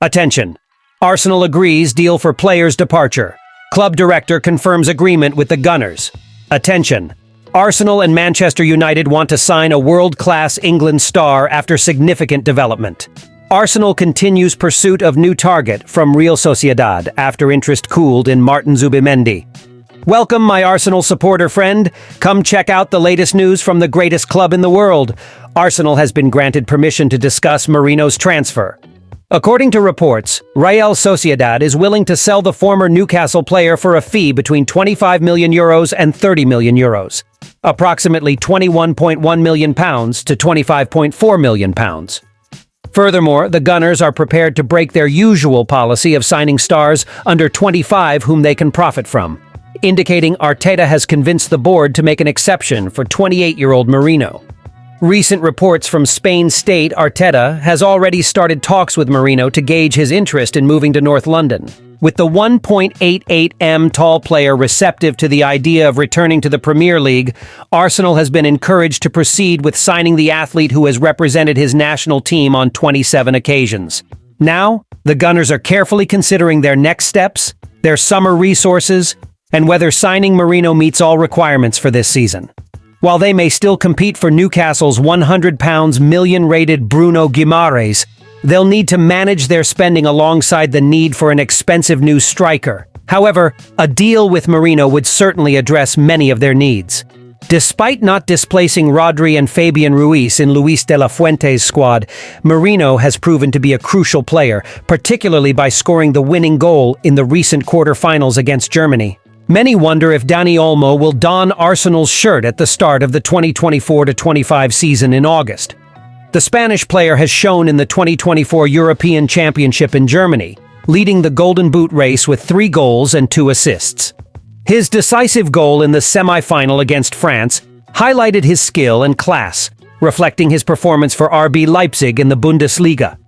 Attention! Arsenal agrees deal for player's departure. Club director confirms agreement with the Gunners. Attention! Arsenal and Manchester United want to sign a world-class England star after significant development. Arsenal continues pursuit of new target from Real Sociedad after interest cooled in Martin Zubimendi. Welcome, my Arsenal supporter friend. Come check out the latest news from the greatest club in the world. Arsenal has been granted permission to discuss Merino's transfer. According to reports, Real Sociedad is willing to sell the former Newcastle player for a fee between €25 million and €30 million, approximately £21.1 million to £25.4 million. Furthermore, the Gunners are prepared to break their usual policy of signing stars under 25 whom they can profit from, indicating Arteta has convinced the board to make an exception for 28-year-old Merino. Recent reports from Spain state Arteta has already started talks with Merino to gauge his interest in moving to North London. With the 1.88m tall player receptive to the idea of returning to the Premier League, Arsenal has been encouraged to proceed with signing the athlete who has represented his national team on 27 occasions. Now, the Gunners are carefully considering their next steps, their summer resources, and whether signing Merino meets all requirements for this season. While they may still compete for Newcastle's £100 million-rated Bruno Guimarães, they'll need to manage their spending alongside the need for an expensive new striker. However, a deal with Merino would certainly address many of their needs. Despite not displacing Rodri and Fabian Ruiz in Luis de la Fuente's squad, Merino has proven to be a crucial player, particularly by scoring the winning goal in the recent quarter-finals against Germany. Many wonder if Dani Olmo will don Arsenal's shirt at the start of the 2024-25 season in August. The Spanish player has shown in the 2024 European Championship in Germany, leading the Golden Boot race with 3 goals and 2 assists. His decisive goal in the semi-final against France highlighted his skill and class, reflecting his performance for RB Leipzig in the Bundesliga.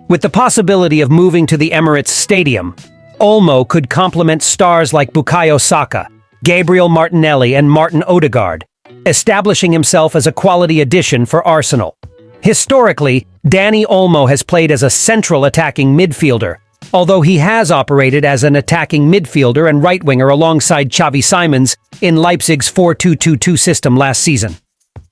With the possibility of moving to the Emirates Stadium, Olmo could complement stars like Bukayo Saka, Gabriel Martinelli and Martin Odegaard, establishing himself as a quality addition for Arsenal. Historically, Dani Olmo has played as a central attacking midfielder, although he has operated as an attacking midfielder and right-winger alongside Xavi Simons in Leipzig's 4-2-2-2 system last season.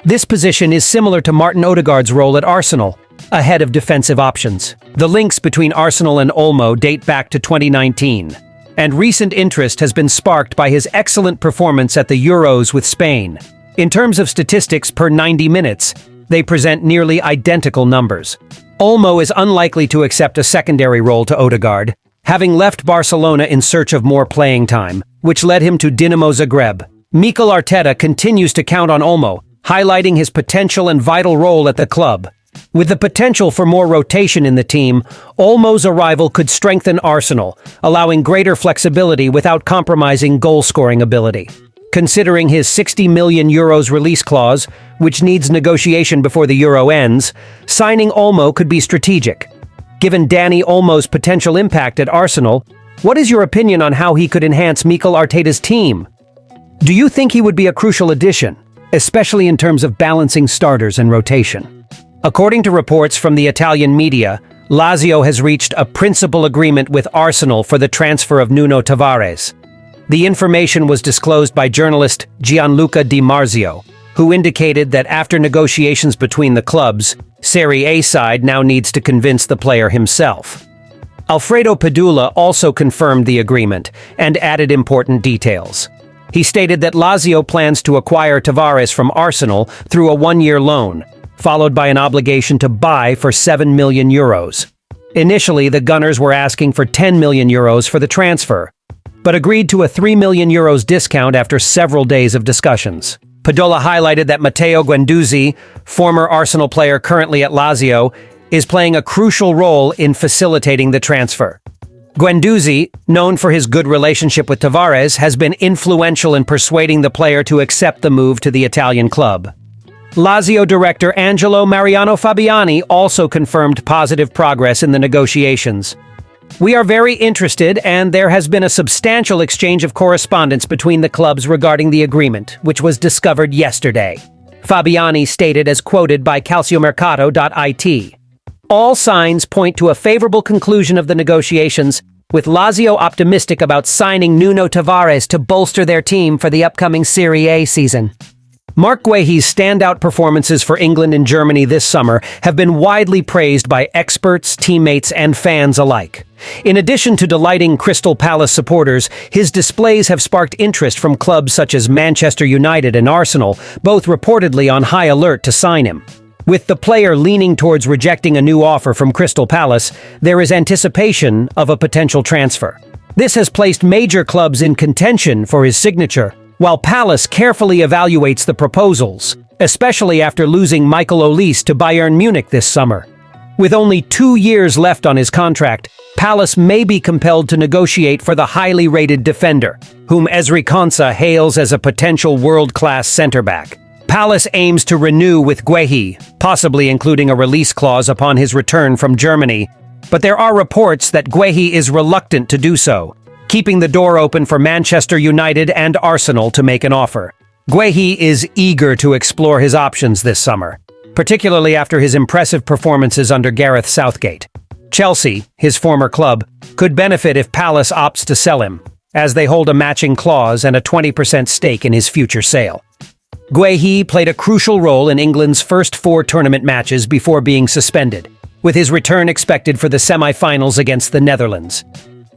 This position is similar to Martin Odegaard's role at Arsenal, ahead of defensive options. The links between Arsenal and Olmo date back to 2019, and recent interest has been sparked by his excellent performance at the Euros with Spain. In terms of statistics per 90 minutes, they present nearly identical numbers. Olmo is unlikely to accept a secondary role to Odegaard, having left Barcelona in search of more playing time, which led him to Dinamo Zagreb. Mikel Arteta continues to count on Olmo, highlighting his potential and vital role at the club. With the potential for more rotation in the team, Olmo's arrival could strengthen Arsenal, allowing greater flexibility without compromising goal-scoring ability. Considering his €60 million release clause, which needs negotiation before the Euro ends, signing Olmo could be strategic. Given Dani Olmo's potential impact at Arsenal, what is your opinion on how he could enhance Mikel Arteta's team? Do you think he would be a crucial addition, especially in terms of balancing starters and rotation? According to reports from the Italian media, Lazio has reached a principal agreement with Arsenal for the transfer of Nuno Tavarez. The information was disclosed by journalist Gianluca Di Marzio, who indicated that after negotiations between the clubs, Serie A side now needs to convince the player himself. Alfredo Padula also confirmed the agreement and added important details. He stated that Lazio plans to acquire Tavarez from Arsenal through a 1-year loan, followed by an obligation to buy for €7 million. Initially, the Gunners were asking for €10 million for the transfer, but agreed to a €3 million discount after several days of discussions. Padula highlighted that Matteo Guendouzi, former Arsenal player currently at Lazio, is playing a crucial role in facilitating the transfer. Guendouzi, known for his good relationship with Tavarez, has been influential in persuading the player to accept the move to the Italian club. Lazio director Angelo Mariano Fabiani also confirmed positive progress in the negotiations. "We are very interested, and there has been a substantial exchange of correspondence between the clubs regarding the agreement, which was discovered yesterday," Fabiani stated as quoted by calciomercato.it. All signs point to a favorable conclusion of the negotiations, with Lazio optimistic about signing Nuno Tavarez to bolster their team for the upcoming Serie A season. Mark Guehi's standout performances for England and Germany this summer have been widely praised by experts, teammates, and fans alike. In addition to delighting Crystal Palace supporters, his displays have sparked interest from clubs such as Manchester United and Arsenal, both reportedly on high alert to sign him. With the player leaning towards rejecting a new offer from Crystal Palace, there is anticipation of a potential transfer. This has placed major clubs in contention for his signature, while Palace carefully evaluates the proposals, especially after losing Michael Olise to Bayern Munich this summer. With only 2 years left on his contract, Palace may be compelled to negotiate for the highly rated defender, whom Ezri Konsa hails as a potential world-class centre-back. Palace aims to renew with Guehi, possibly including a release clause upon his return from Germany, but there are reports that Guehi is reluctant to do so, keeping the door open for Manchester United and Arsenal to make an offer. Guehi is eager to explore his options this summer, particularly after his impressive performances under Gareth Southgate. Chelsea, his former club, could benefit if Palace opts to sell him, as they hold a matching clause and a 20% stake in his future sale. Guehi played a crucial role in England's first 4 tournament matches before being suspended, with his return expected for the semi-finals against the Netherlands.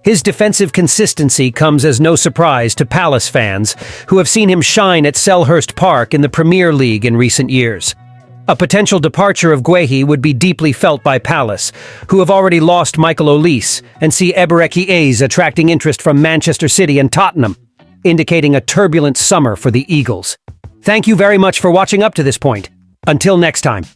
His defensive consistency comes as no surprise to Palace fans, who have seen him shine at Selhurst Park in the Premier League in recent years. A potential departure of Guehi would be deeply felt by Palace, who have already lost Michael Olise, and see Ebereki Eze attracting interest from Manchester City and Tottenham, indicating a turbulent summer for the Eagles. Thank you very much for watching up to this point. Until next time.